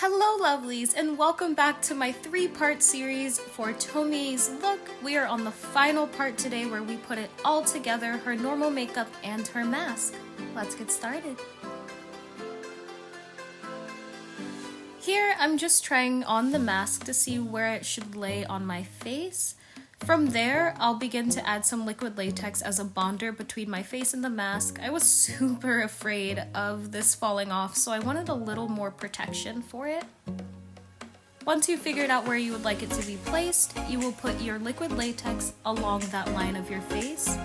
Hello lovelies, and welcome back to my 3-part series for Tomie's look. We are on the final part today where we put it all together, her normal makeup and her mask. Let's get started. Here I'm just trying on the mask to see where it should lay on my face. From there, I'll begin to add some liquid latex as a bonder between my face and the mask. I was super afraid of this falling off, so I wanted a little more protection for it. Once you've figured out where you would like it to be placed, you will put your liquid latex along that line of your face.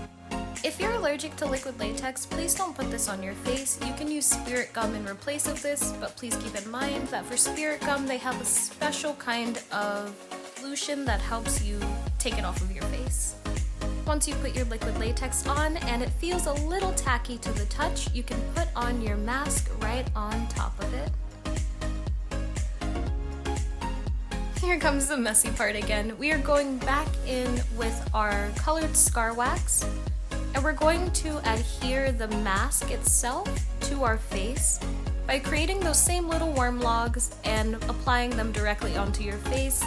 If you're allergic to liquid latex, please don't put this on your face. You can use spirit gum in replace of this, but please keep in mind that for spirit gum, they have a special kind of solution that helps you take it off of your face. Once you put your liquid latex on and it feels a little tacky to the touch, you can put on your mask right on top of it. Here comes the messy part again. We are going back in with our colored scar wax, and we're going to adhere the mask itself to our face by creating those same little worm logs and applying them directly onto your face.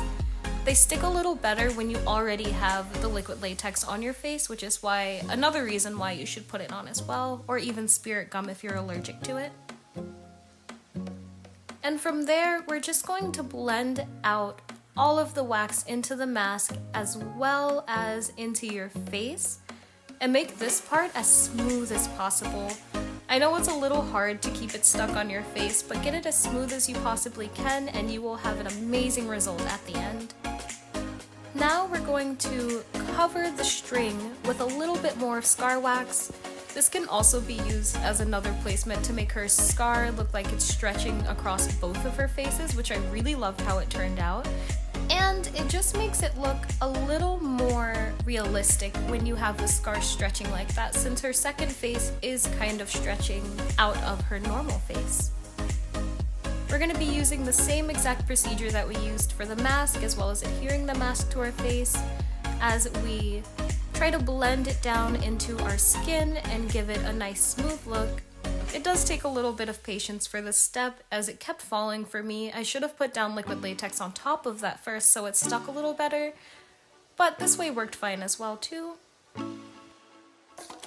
They stick a little better when you already have the liquid latex on your face, which is why another reason why you should put it on as well, or even spirit gum if you're allergic to it. And from there, we're just going to blend out all of the wax into the mask as well as into your face and make this part as smooth as possible. I know it's a little hard to keep it stuck on your face, but get it as smooth as you possibly can and you will have an amazing result at the end. Now we're going to cover the string with a little bit more scar wax. This can also be used as another placement to make her scar look like it's stretching across both of her faces, which I really loved how it turned out. And it just makes it look a little more realistic when you have the scar stretching like that, since her second face is kind of stretching out of her normal face. We're going to be using the same exact procedure that we used for the mask, as well as adhering the mask to our face as we try to blend it down into our skin and give it a nice smooth look. It does take a little bit of patience for this step, as it kept falling for me. I should have put down liquid latex on top of that first so it stuck a little better, but this way worked fine as well too.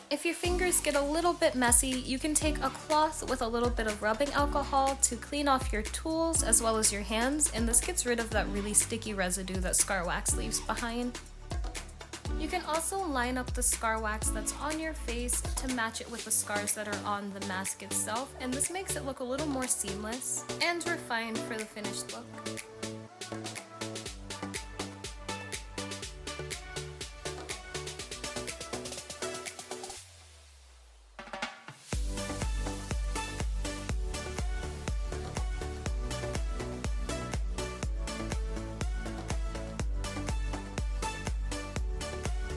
If your fingers get a little bit messy, you can take a cloth with a little bit of rubbing alcohol to clean off your tools as well as your hands, and this gets rid of that really sticky residue that scar wax leaves behind. You can also line up the scar wax that's on your face to match it with the scars that are on the mask itself, and this makes it look a little more seamless and refined for the finished look.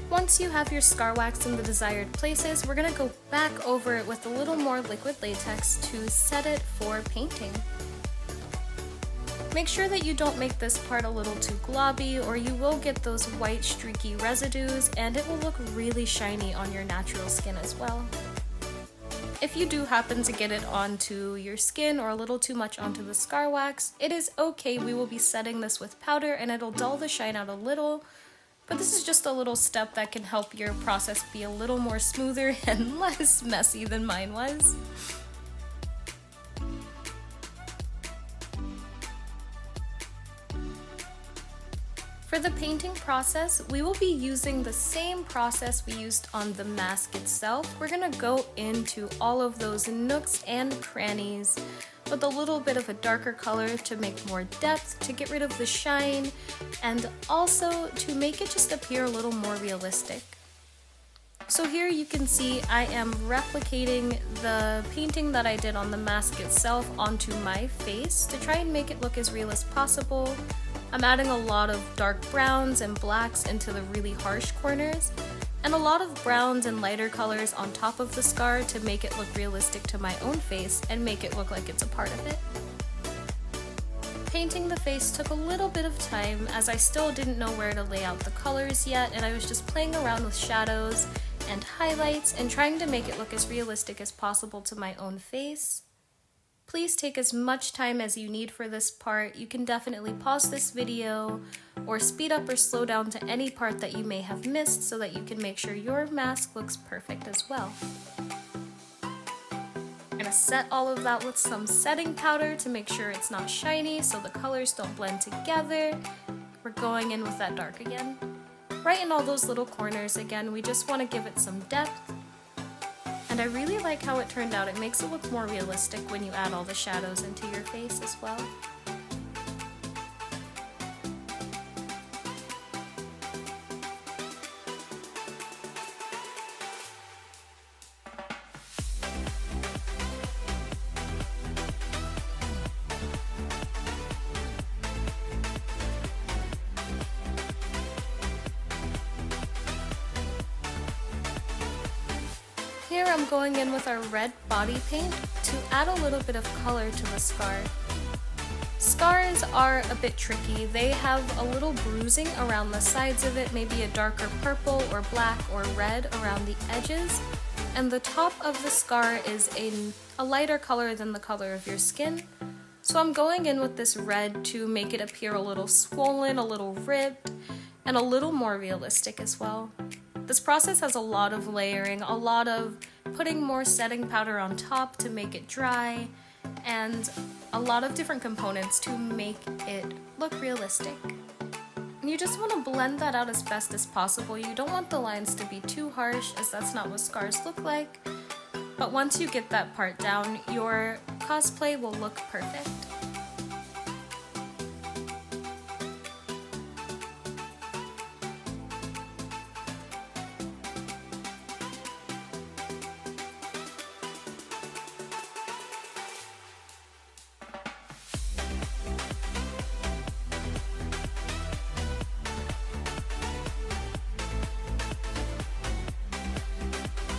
Once you have your scar wax in the desired places, we're going to go back over it with a little more liquid latex to set it for painting. Make sure that you don't make this part a little too globby, or you will get those white streaky residues and it will look really shiny on your natural skin as well. If you do happen to get it onto your skin or a little too much onto the scar wax, it is okay. We will be setting this with powder and it'll dull the shine out a little. But this is just a little step that can help your process be a little more smoother and less messy than mine was. For the painting process, we will be using the same process we used on the mask itself. We're going to go into all of those nooks and crannies with a little bit of a darker color to make more depth, to get rid of the shine, and also to make it just appear a little more realistic. So here you can see I am replicating the painting that I did on the mask itself onto my face to try and make it look as real as possible. I'm adding a lot of dark browns and blacks into the really harsh corners, and a lot of browns and lighter colors on top of the scar to make it look realistic to my own face and make it look like it's a part of it. Painting the face took a little bit of time, as I still didn't know where to lay out the colors yet, and I was just playing around with shadows and highlights and trying to make it look as realistic as possible to my own face. Please take as much time as you need for this part. You can definitely pause this video or speed up or slow down to any part that you may have missed so that you can make sure your mask looks perfect as well. I'm gonna set all of that with some setting powder to make sure it's not shiny so the colors don't blend together. We're going in with that dark again. Right in all those little corners again, we just want to give it some depth. And I really like how it turned out. It makes it look more realistic when you add all the shadows into your face as well. Here I'm going in with our red body paint to add a little bit of color to the scar. Scars are a bit tricky. They have a little bruising around the sides of it, maybe a darker purple or black or red around the edges, and the top of the scar is a lighter color than the color of your skin. So I'm going in with this red to make it appear a little swollen, a little ripped, and a little more realistic as well. This process has a lot of layering, a lot of putting more setting powder on top to make it dry, and a lot of different components to make it look realistic. You just want to blend that out as best as possible. You don't want the lines to be too harsh, as that's not what scars look like. But once you get that part down, your cosplay will look perfect.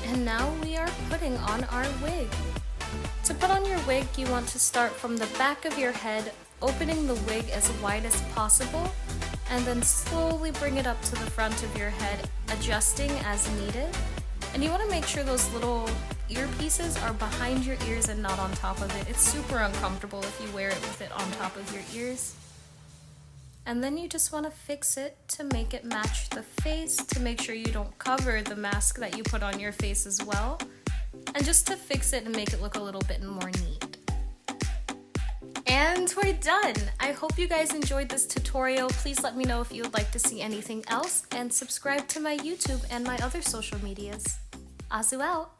And now we are putting on our wig. To put on your wig, you want to start from the back of your head, opening the wig as wide as possible, and then slowly bring it up to the front of your head, adjusting as needed. And you want to make sure those little earpieces are behind your ears and not on top of it. It's super uncomfortable if you wear it with it on top of your ears. And then you just want to fix it to make it match the face, to make sure you don't cover the mask that you put on your face as well, and just to fix it and make it look a little bit more neat. And we're done! I hope you guys enjoyed this tutorial. Please let me know if you would like to see anything else, and subscribe to my YouTube and my other social medias. Azu out!